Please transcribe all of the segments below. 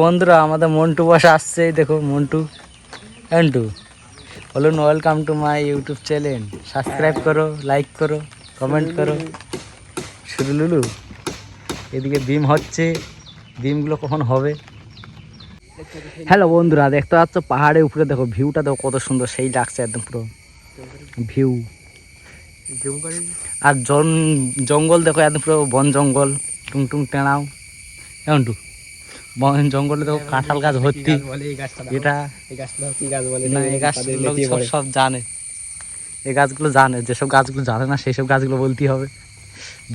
বন্ধুরা আমাদের মন্টু বসে আসছে, দেখো মন্টু এন্টু বলুন welcome to my YouTube channel, subscribe করো, লাইক করো, কমেন্ট করো। শুরু লুলু। এদিকে ডিম হচ্ছে, ডিমগুলো কখন হবে। হ্যালো বন্ধুরা, দেখতে পাচ্ছ পাহাড়ের উপরে দেখো ভিউটা দেখো কত সুন্দর, সেই লাগছে একদম পুরো ভিউ। আর জঙ্গল দেখো একদম পুরো বন জঙ্গল, টুংটুং টেনাও এমনটু বন জঙ্গলে দেখো কাঁঠাল গাছ ভর্তি। এটা না, এই গাছগুলো সব জানে, এই গাছগুলো জানে, যেসব গাছগুলো জানে না সেই সব গাছগুলো বলতেই হবে।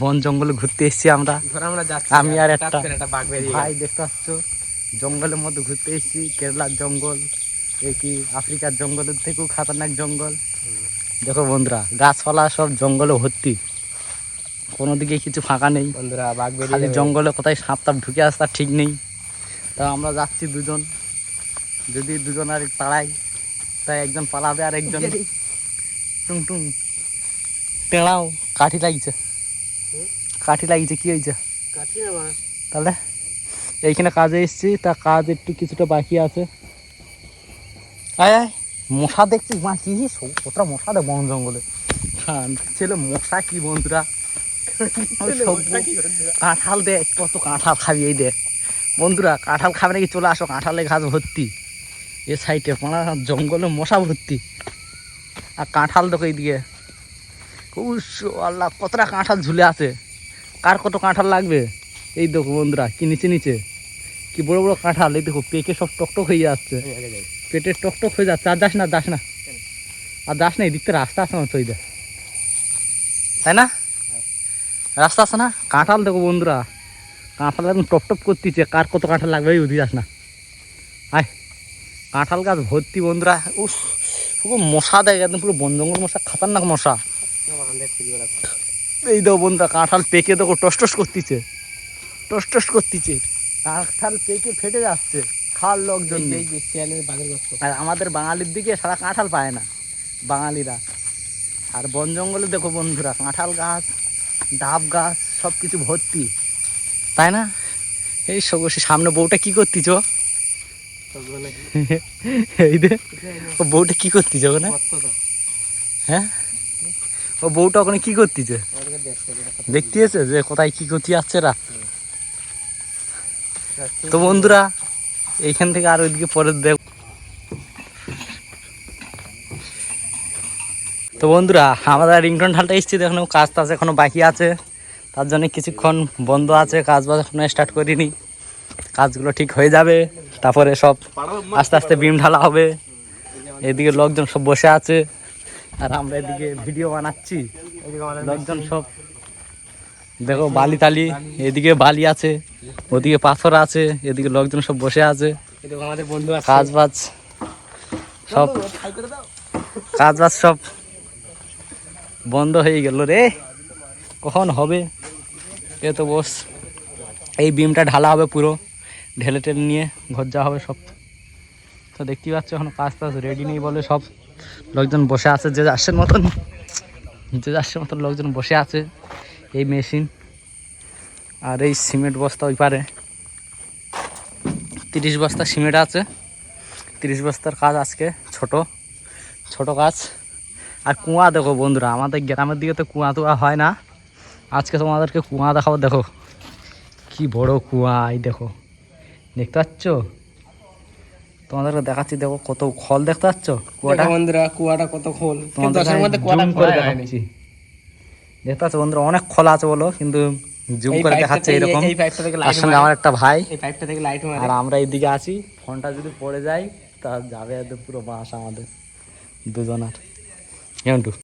বন জঙ্গলে ঘুরতে এসেছি আমরা, আমি আর একটা ভাই। দেখতে পাচ্ছ জঙ্গলের মধ্যে ঘুরতে এসেছি, কেরালার জঙ্গল, এ কি আফ্রিকার জঙ্গলের থেকেও খতরনাক জঙ্গল। দেখো বন্ধুরা, গাছপালা সব জঙ্গলে ভর্তি, কোনো দিকে কিছু ফাঁকা নেই বন্ধুরা। খালি জঙ্গলে কোথায় সাপ টাপ ঢুকে আসে তার ঠিক নেই। তা আমরা যাচ্ছি দুজন, যদি দুজন আর পালাই তাই একজন পালাবে আর একজন টুংটুং টেড়াও। কাঠি লাগিয়েছে, কাঠি লাগিয়েছে, কি হয়েছে তাহলে? এইখানে কাজে এসছি, তা কাজ একটু কিছুটা বাকি আছে। আয় আয়, মশা দেখছিস মা? কি কতটা মশা দেয় বন জঙ্গলে, ছেলে মশা কি বন্ধুরা। কাঁঠাল দেখ, কত কাঁঠাল খাবি, এই দেখ বন্ধুরা, কাঁঠাল খাবে নাকি? চলে আসো, কাঁঠালের গাছ ভর্তি এ সাইডে, জঙ্গলে মশা ভর্তি। আর কাঁঠাল দেখো এইদিকে, আল্লাহ কতটা কাঁঠাল ঝুলে আছে। কার কত কাঁঠাল লাগবে? এই দেখো বন্ধুরা, কি নিচে নিচে কি বড় বড় কাঁঠাল। এই দেখো পেকে সব টকটক হয়ে যাচ্ছে, পেটে টকটক হয়ে যাচ্ছে। আর যাস না, যাস না, আর যাস না, এই দিকতে রাস্তা আছে আমার চইদা, তাই না? রাস্তা আছে না? কাঁঠাল দেখো বন্ধুরা, কাঁঠাল একদম টপটপ করতেছে। কার কত কাঁঠাল লাগবে এই যাস না, আয়। কাঁঠাল গাছ ভর্তি বন্ধুরা। উফ, পুরো মশা দেয় একদম, পুরো বন জঙ্গল মশা, খতরনাক মশা। এই দেখো বন্ধুরা, কাঁঠাল পেকে দেখো টস টস করতেছে, টস টস করতেছে। কাঁঠাল পেকে ফেটে যাচ্ছে, খাওয়ার লোকজন নেই। আর আমাদের বাঙালির দিকে সারা কাঁঠাল পায় না বাঙালিরা। আর বন জঙ্গলে দেখো বন্ধুরা, কাঁঠাল গাছ, ডাব গাছ, সব কিছু ভর্তি, তাই না? এই সামনে বউটা কি করতিছ? এই দে, ও বউটা কি করতিছ ওখানে? হ্যাঁ, ও বউটা ওখানে কি করতিছে? দেখতে এসে যে কোথায় কি করতে যাচ্ছে এরা। তো বন্ধুরা, এইখান থেকে আর ওইদিকে পরে দেখ। তো বন্ধুরা, আমাদের রিংটন ঢালটা এসছি, এখনো কাজ টাজ এখনো বাকি আছে, তার জন্য কিছুক্ষণ বন্ধ আছে, কাজ বাজ এখনো স্টার্ট করিনি। কাজগুলো ঠিক হয়ে যাবে, তারপরে সব আস্তে আস্তে বিম ঢালা হবে। এদিকে লোকজন সব বসে আছে, আর আমরা এদিকে ভিডিও বানাচ্ছি। লোকজন সব দেখো, বালি তালি, এদিকে বালি আছে, ওদিকে পাথর আছে, এদিকে লোকজন সব বসে আছে। কাজ বাজ সব, কাজ বাজ সব বন্ধ হয়ে গেল রে, কখন হবে? এ তো বস, এই বিমটা ঢালা হবে, পুরো ঢেলে টেলে নিয়ে ঘর যাওয়া হবে সব। তো দেখতেই পাচ্ছ এখন কাজ টাজ রেডি নেই বলে সব লোকজন বসে আছে, যে যাচ্ছেন মতন, যে যাচ্ছের মতন লোকজন বসে আছে। এই মেশিন আর এই সিমেন্ট বস্তা ওই পারে 30 বস্তা সিমেন্ট আছে, 30 বস্তার কাজ আজকে, ছোট ছোট কাজ। আর কুয়া দেখো বন্ধুরা, আমাদের গ্রামের দিকে তো কুয়া টুয়া হয় না, আজকে তোমাদেরকে কুয়া দেখাবো। দেখো কি বড় কুয়া, এই দেখো, দেখতে পাচ্ছ? তোমাদেরকে দেখাচ্ছি, দেখো কত খোল, দেখতে পাচ্ছ কুয়াটা বন্ধুরা? কুয়াটা কত খোল, দেখাচ্ছি, দেখতে পাচ্ছ বন্ধুরা? অনেক খোলা আছে বলো, কিন্তু জুম করে দেখাচ্ছে এরকম। তার সঙ্গে আমার একটা ভাই, আর আমরা এইদিকে আছি। ফোনটা যদি পড়ে যায় তা যাবে একদম পুরো বাস আমাদের দুজনার। কেমন?